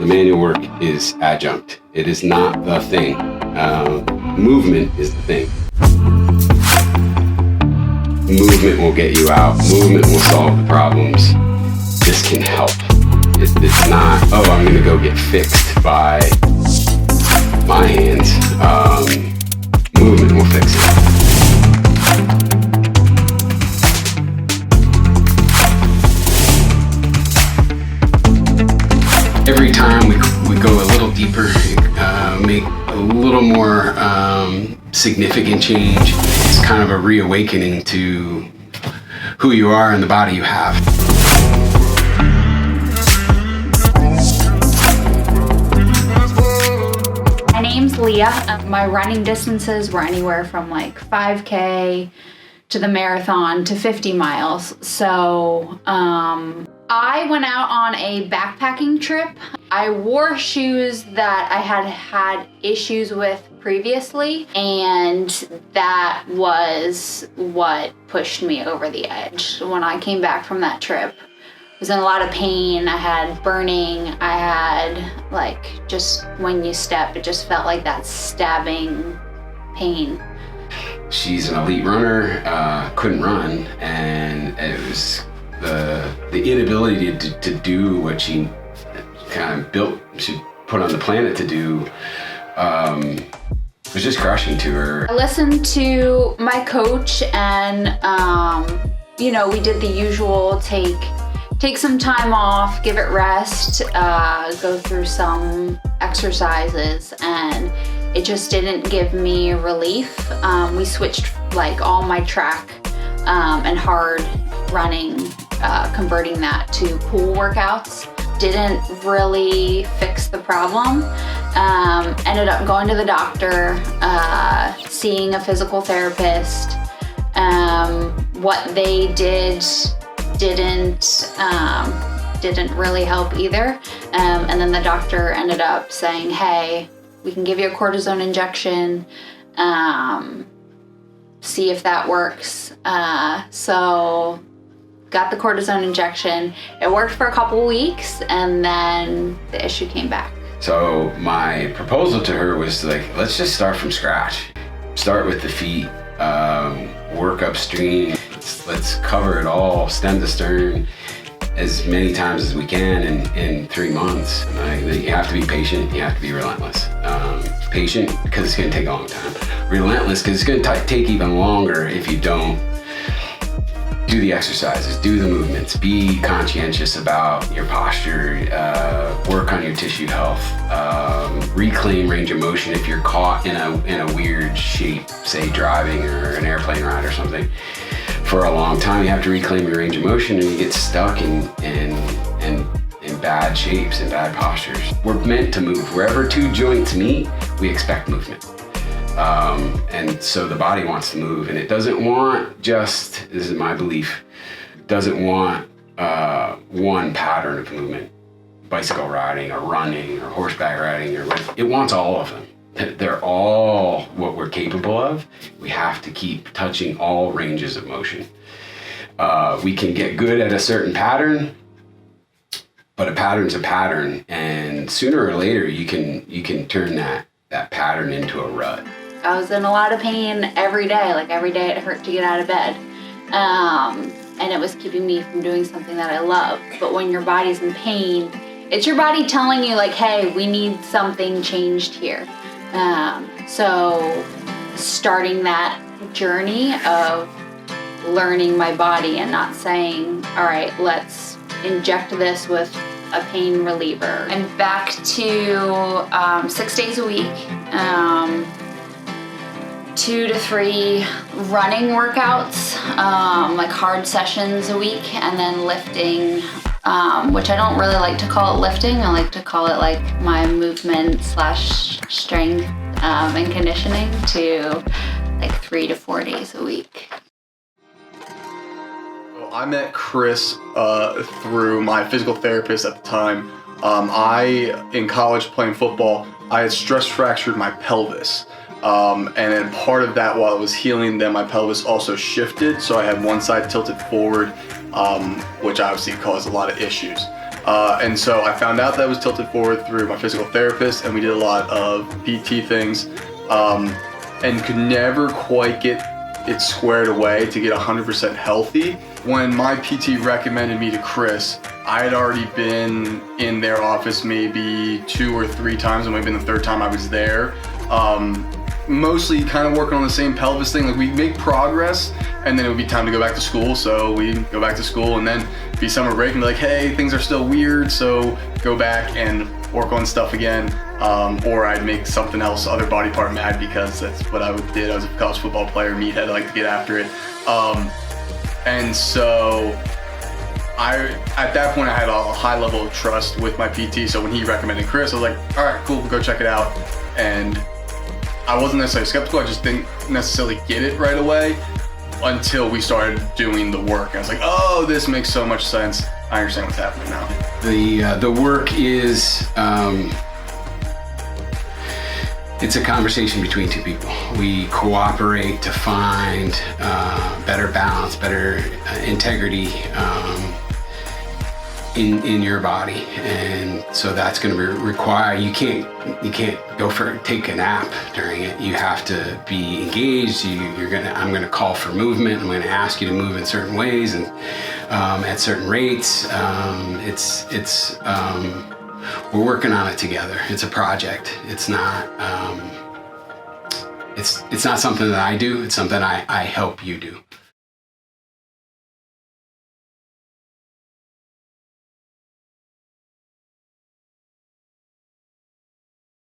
The manual work is adjunct. It is not the thing. Movement is the thing. Movement will get you out. Movement will solve the problems. This can help. It's not, oh, I'm gonna go get fixed by my hands. Movement will fix it. Every time we go a little deeper, make a little more significant change, it's kind of a reawakening to who you are and the body you have. My name's Leah. My running distances were anywhere from like 5K to the marathon to 50 miles. So I went out on a backpacking trip. I wore shoes that I had issues with previously, and that was what pushed me over the edge. When I came back from that trip, I was in a lot of pain. I had burning. I had like, just when you step, it just felt like that stabbing pain. She's an elite runner, couldn't run, and it was the inability to do what she kind of she put on the planet to do, was just crushing to her. I listened to my coach, and we did the usual take some time off, give it rest, go through some exercises, and it just didn't give me relief. We switched like all my track and hard running, converting that to pool workouts. Didn't really fix the problem. Ended up going to the doctor, seeing a physical therapist. What they did didn't really help either. And then the doctor ended up saying, hey, we can give you a cortisone injection, see if that works. So got the cortisone injection. It worked for a couple weeks, and then the issue came back. So my proposal to her was like, let's just start from scratch. Start with the feet, work upstream. Let's cover it all, stem to stern, as many times as we can in 3 months. You have to be patient, you have to be relentless. Patient, because it's gonna take a long time. Relentless, because it's gonna take even longer if you don't do the exercises, do the movements, be conscientious about your posture, work on your tissue health, reclaim range of motion if you're caught in a weird shape, say driving or an airplane ride or something. For a long time, you have to reclaim your range of motion, and you get stuck in bad shapes and bad postures. We're meant to move. Wherever two joints meet, we expect movement. And so the body wants to move, and it doesn't want just, this is my belief, doesn't want one pattern of movement, bicycle riding or running or horseback riding, it wants all of them. They're all what we're capable of. We have to keep touching all ranges of motion. We can get good at a certain pattern, but a pattern's a pattern, and sooner or later you can turn that pattern into a rut. I was in a lot of pain every day. Like every day it hurt to get out of bed. And it was keeping me from doing something that I love. But when your body's in pain, it's your body telling you like, hey, we need something changed here. So starting that journey of learning my body and not saying, all right, let's inject this with a pain reliever. I'm back to 6 days a week. 2 to 3 running workouts, like hard sessions a week, and then lifting, which I don't really like to call it lifting. I like to call it like my movement / strength and conditioning, to like 3 to 4 days a week. I met Chris through my physical therapist at the time. In college playing football, I had stress fractured my pelvis. And then part of that, while it was healing, then my pelvis also shifted, so I had one side tilted forward, which obviously caused a lot of issues. And so I found out that I was tilted forward through my physical therapist, and we did a lot of PT things, and could never quite get it squared away to get 100% healthy. When my PT recommended me to Chris, I had already been in their office maybe 2 or 3 times, and maybe the third time I was there. Mostly kind of working on the same pelvis thing. Like, we make progress, and then it would be time to go back to school. So we go back to school, and then be summer break and be like, hey, things are still weird. So go back and work on stuff again. Or I'd make something else, other body part mad, because that's what I did. I was a college football player, meathead, I like to get after it. And so at that point I had a high level of trust with my PT. So when he recommended Chris, I was like, all right, cool, go check it out. And I wasn't necessarily skeptical, I just didn't necessarily get it right away until we started doing the work. I was like, oh, this makes so much sense. I understand what's happening now. The work is, it's a conversation between 2 people. We cooperate to find better balance, better integrity in your body, and so that's going to require, you can't take a nap during it. You have to be engaged. I'm going to call for movement. I'm going to ask you to move in certain ways and at certain rates. We're working on it together. It's a project. It's not something that I do. It's something I help you do.